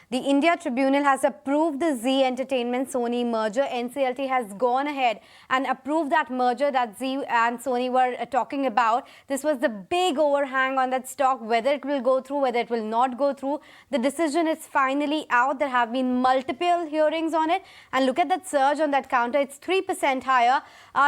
The India Tribunal has approved the Zee Entertainment Sony merger. NCLT has gone ahead and approved that merger that Zee and Sony were talking about. This was the big overhang on that stock, whether it will go through, whether it will not go through. The decision is finally out. There have been multiple hearings on it. And look at that surge on that counter. It's 3% higher.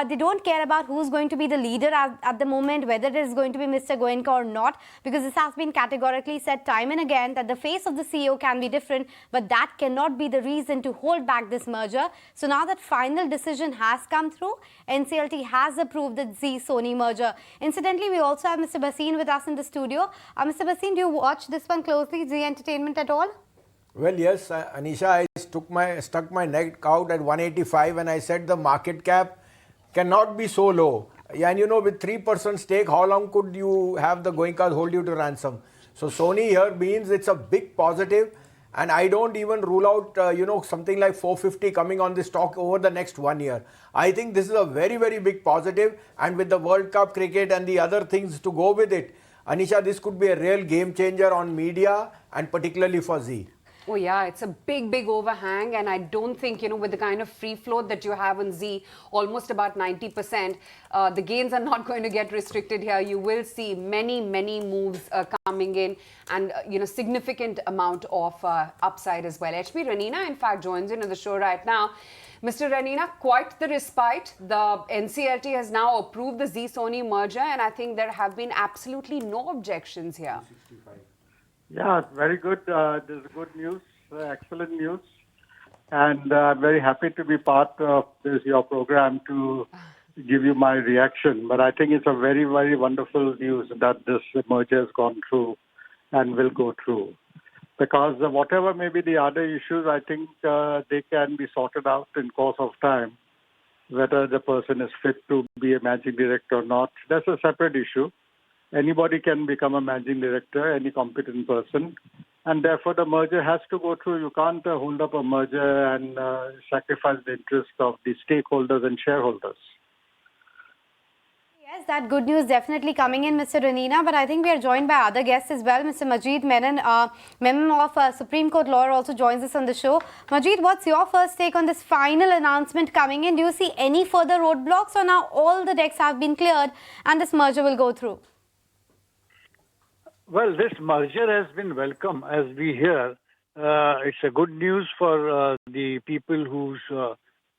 They don't care about who's going to be the leader at the moment, whether it is going to be Mr. Goenka or not, because this has been categorically said time and again that the face of the CEO can be different, but that cannot be the reason to hold back this merger. So now that final decision has come through, NCLT has approved the ZEE-Sony merger. Incidentally, we also have Mr. Bhasin with us in the studio. Mr. Bhasin, do you watch this one closely, Zee Entertainment at all? Well, yes, Anisha, I stuck my neck out at 185 and I said the market cap cannot be so low. And you know, with 3% stake, how long could you have the Goenkas hold you to ransom? So Sony here means it's a big positive, and I don't even rule out, something like 450 coming on the stock over the next 1 year. I think this is a very, very big positive, and with the World Cup cricket and the other things to go with it, Anisha, this could be a real game changer on media and particularly for Zee. Oh yeah, it's a big, big overhang, and I don't think, with the kind of free float that you have on Zee, almost about 90%, the gains are not going to get restricted here. You will see many, many moves coming in and, significant amount of upside as well. HV Ranina, in fact, joins in on the show right now. Mr. Ranina, quite the respite. The NCLT has now approved the ZEE-Sony merger, and I think there have been absolutely no objections here. Yeah, very good. This is good news, excellent news. And I'm very happy to be part of your program to give you my reaction. But I think it's a very, very wonderful news that this merger has gone through and will go through. Because whatever may be the other issues, I think they can be sorted out in course of time. Whether the person is fit to be a managing director or not, that's a separate issue. Anybody can become a managing director, any competent person, and therefore the merger has to go through. You can't hold up a merger and sacrifice the interest of the stakeholders and shareholders. Yes, that good news definitely coming in, Mr. Ranina, but I think we are joined by other guests as well. Mr. Majid Menon, member of Supreme Court Law, also joins us on the show. Majid, what's your first take on this final announcement coming in? Do you see any further roadblocks, or now all the decks have been cleared and this merger will go through? Well, this merger has been welcome, as we hear. It's a good news for the people whose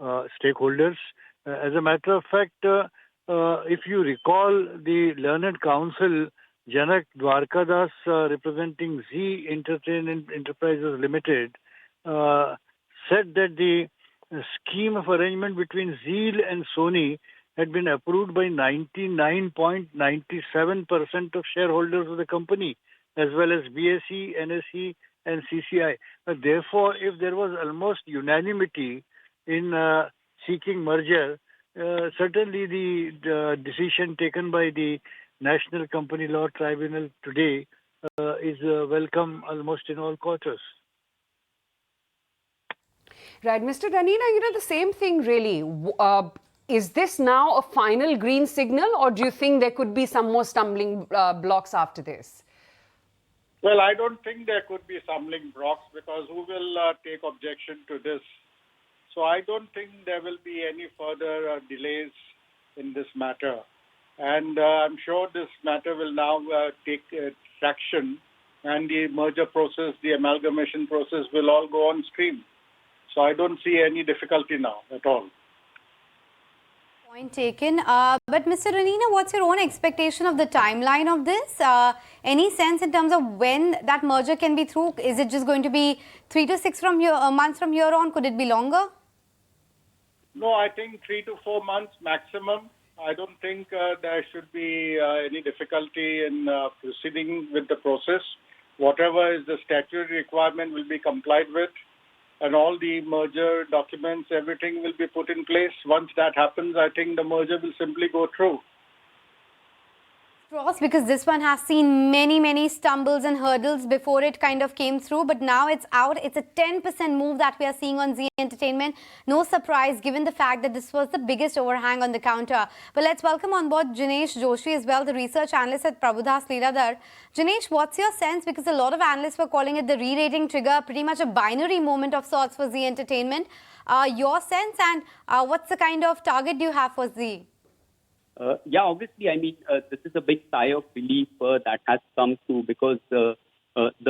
stakeholders. As a matter of fact, if you recall, the Learned Counsel, Janak Dwarkadas, representing Zee Entertainment Enterprises Limited, said that the scheme of arrangement between Zee and Sony had been approved by 99.97% of shareholders of the company, as well as BSE, NSE, and CCI. Therefore, if there was almost unanimity in seeking merger, certainly the decision taken by the National Company Law Tribunal today is welcome almost in all quarters. Right, Mr. Ranina, the same thing really. Is this now a final green signal, or do you think there could be some more stumbling blocks after this? Well, I don't think there could be stumbling blocks, because who will take objection to this? So I don't think there will be any further delays in this matter. And I'm sure this matter will now take traction, and the merger process, the amalgamation process will all go on stream. So I don't see any difficulty now at all. Point taken. But Mr. Ranina, what's your own expectation of the timeline of this? Any sense in terms of when that merger can be through? Is it just going to be 3 to 6 months from here on? Could it be longer? No, I think 3 to 4 months maximum. I don't think there should be any difficulty in proceeding with the process. Whatever is the statutory requirement will be complied with, and all the merger documents, everything will be put in place. Once that happens, I think the merger will simply go through. Cross, because this one has seen many stumbles and hurdles before it kind of came through, but now it's out. It's a 10% move that we are seeing on Zee Entertainment. No surprise given the fact that this was the biggest overhang on the counter. But let's welcome on board Jinesh Joshi as well, the research analyst at Prabhudas Leeladhar. Jinesh, what's your sense? Because a lot of analysts were calling it the re-rating trigger, pretty much a binary moment of sorts for Zee Entertainment. Your sense, and what's the kind of target you have for Zee? Yeah, obviously, I mean, this is a big sigh of relief that has come through, because the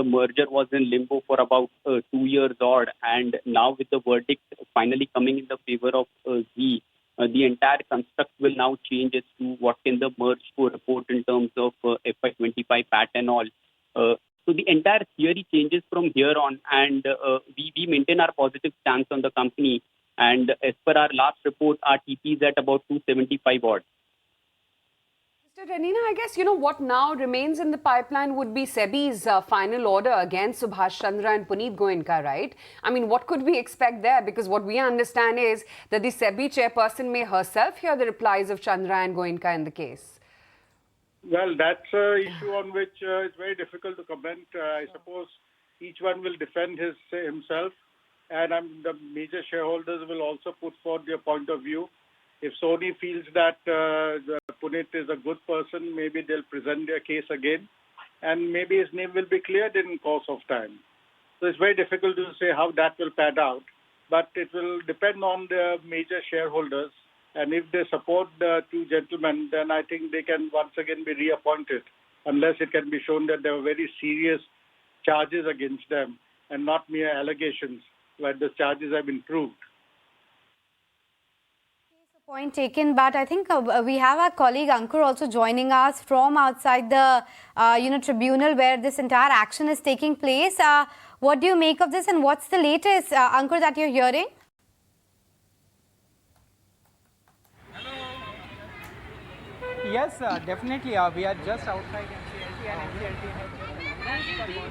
merger was in limbo for about 2 years odd, and now with the verdict finally coming in the favor of Zee, the entire construct will now change as to what can the merge report in terms of FY25 PAT and all. So the entire theory changes from here on, and we maintain our positive stance on the company. And as per our last report, our TP is at about 275 odd. Mr. Ranina, I guess, what now remains in the pipeline would be SEBI's final order against Subhash Chandra and Puneet Goenka, right? I mean, what could we expect there? Because what we understand is that the SEBI chairperson may herself hear the replies of Chandra and Goenka in the case. Well, that's an issue on which it's very difficult to comment. I suppose each one will defend himself, and the major shareholders will also put forth their point of view. If Sony feels that Puneet is a good person, maybe they'll present their case again, and maybe his name will be cleared in course of time. So it's very difficult to say how that will pan out, but it will depend on the major shareholders. And if they support the two gentlemen, then I think they can once again be reappointed, unless it can be shown that there were very serious charges against them and not mere allegations where the charges have been proved. Point taken, but I think we have our colleague Ankur also joining us from outside the tribunal where this entire action is taking place. What do you make of this, and what's the latest, Ankur, that you're hearing? Yes, definitely. We are just outside NCLT, and NCLT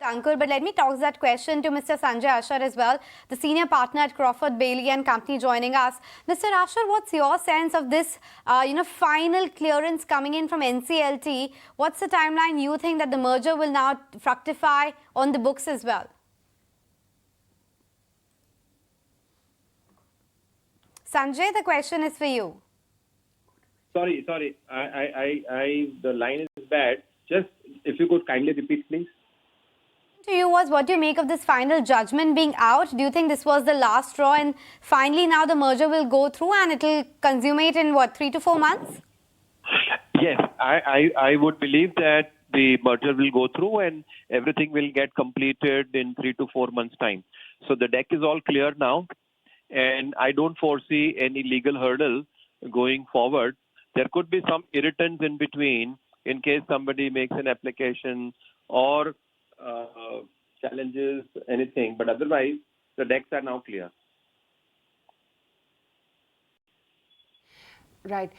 Ankur, but let me toss that question to Mr. Sanjay Ashar as well, the senior partner at Crawford Bailey and Company, joining us. Mr. Ashar, what's your sense of this, final clearance coming in from NCLT? What's the timeline you think that the merger will now fructify on the books as well? Sanjay, the question is for you. Sorry. The line is bad. Just if you could kindly repeat, please. To you was, what do you make of this final judgment being out? Do you think this was the last straw, and finally now the merger will go through and it will consummate in what, 3 to 4 months? Yes, I would believe that the merger will go through and everything will get completed in 3 to 4 months' time. So the deck is all clear now, and I don't foresee any legal hurdle going forward. There could be some irritants in between in case somebody makes an application or challenges anything, but otherwise the decks are now clear. Right.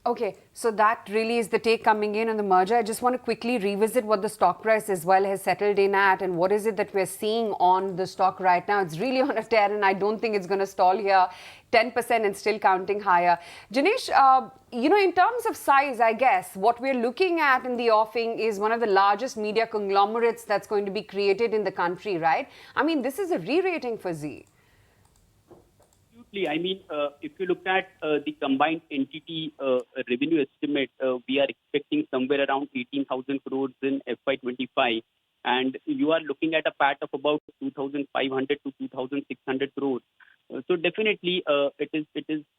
Okay. So that really is the take coming in on the merger. I just want to quickly revisit what the stock price as well has settled in at, and what is it that we're seeing on the stock right now. It's really on a tear, and I don't think it's going to stall here. 10% and still counting higher. Jinesh, in terms of size, I guess what we're looking at in the offing is one of the largest media conglomerates that's going to be created in the country, right? I mean, this is a re-rating for Zee. I mean, if you look at the combined entity revenue estimate, we are expecting somewhere around 18,000 crores in FY25, and you are looking at a PAT of about 2,500 to 2,600 crores. So definitely, it is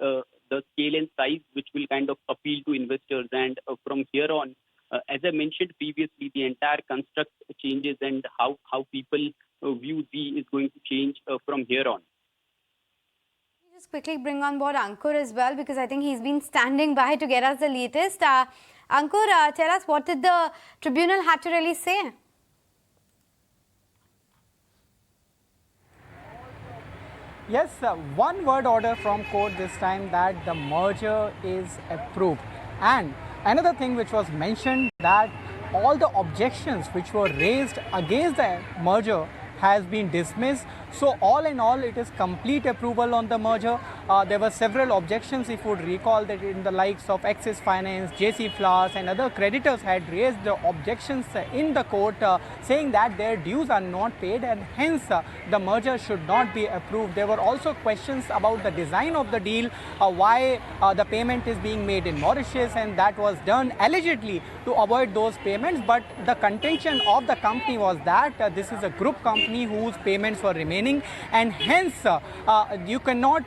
the scale and size which will kind of appeal to investors, and from here on, as I mentioned previously, the entire construct changes, and how people view Zee is going to change from here on. Just quickly bring on board Ankur as well, because I think he's been standing by to get us the latest. Ankur, tell us, what did the tribunal have to really say? Yes, one word order from court this time, that the merger is approved. And another thing which was mentioned, that all the objections which were raised against the merger has been dismissed. So all in all, it is complete approval on the merger. There were several objections, if you would recall, that in the likes of Axis Finance, JC Flowers and other creditors had raised the objections in the court, saying that their dues are not paid and hence the merger should not be approved. There were also questions about the design of the deal, why the payment is being made in Mauritius, and that was done allegedly to avoid those payments. But the contention of the company was that this is a group company whose payments were remaining, and hence you cannot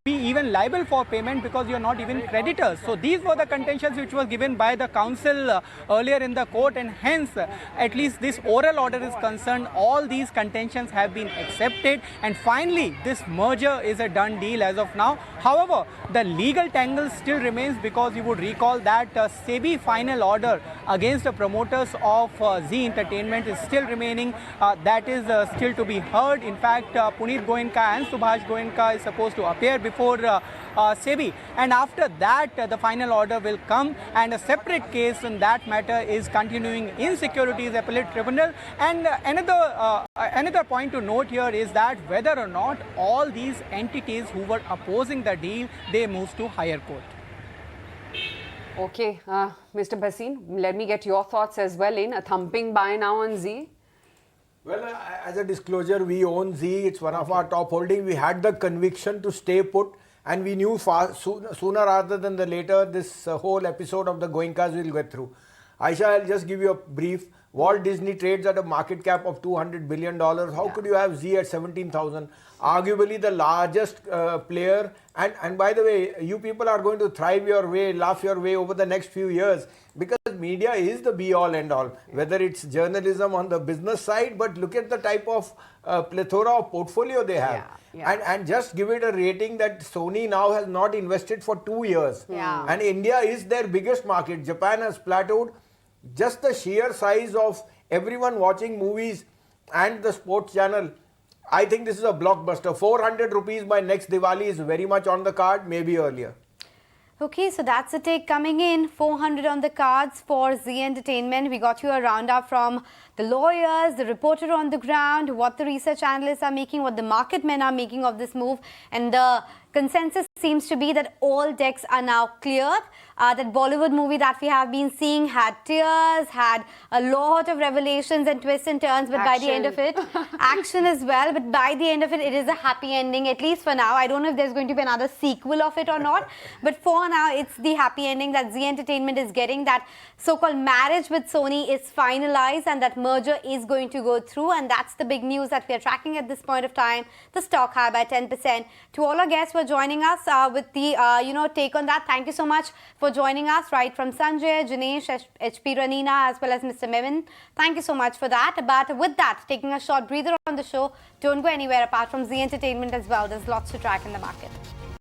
be even liable for payment because you are not even creditors. So these were the contentions which was given by the council earlier in the court, and hence at least this oral order is concerned, all these contentions have been accepted, and finally this merger is a done deal as of now. However, the legal tangle still remains, because you would recall that SEBI final order against the promoters of Zee Entertainment is still remaining. That is still to be heard. In fact, Puneet Goenka and Subhash Goenka is supposed to appear before SEBI, and after that the final order will come, and a separate case in that matter is continuing in Securities Appellate Tribunal. And another point to note here is that whether or not all these entities who were opposing the deal, they moved to higher court. Okay, Mr. Bhasin, let me get your thoughts as well. In a thumping buy now on Zee. Well, as a disclosure, we own Zee. It's one of our top holdings. We had the conviction to stay put, and we knew sooner rather than the later this whole episode of the Goenkas will get through. Aisha, I'll just give you a brief. Walt Disney trades at a market cap of $200 billion. How could you have Zee at 17,000? Arguably the largest player. And by the way, you people are going to thrive your way, laugh your way over the next few years, because media is the be-all and all. Whether it's journalism on the business side, but look at the type of plethora of portfolio they have. And just give it a rating that Sony now has not invested for 2 years. And India is their biggest market. Japan has plateaued. Just the sheer size of everyone watching movies and the sports channel, I think this is a blockbuster. 400 rupees by next Diwali is very much on the card, maybe earlier. Okay, so that's the take coming in. 400 on the cards for Zee Entertainment. We got you a roundup from the lawyers, the reporter on the ground, what the research analysts are making, what the market men are making of this move, and the consensus seems to be that all decks are now cleared. That Bollywood movie that we have been seeing had tears, had a lot of revelations and twists and turns, but by the end of it, action as well, but by the end of it, it is a happy ending, at least for now. I don't know if there's going to be another sequel of it or not, but for now, it's the happy ending that Zee Entertainment is getting. That so-called marriage with Sony is finalized, and that merger is going to go through, and that's the big news that we are tracking at this point of time. The stock high by 10%. To all our guests who are joining us with the take on that, thank you so much for joining us, right from Sanjay, Janesh, HP Ranina, as well as Mr. Mevin. Thank you so much for that. But with that, taking a short breather on the show, don't go anywhere apart from Zee Entertainment as well. There's lots to track in the market.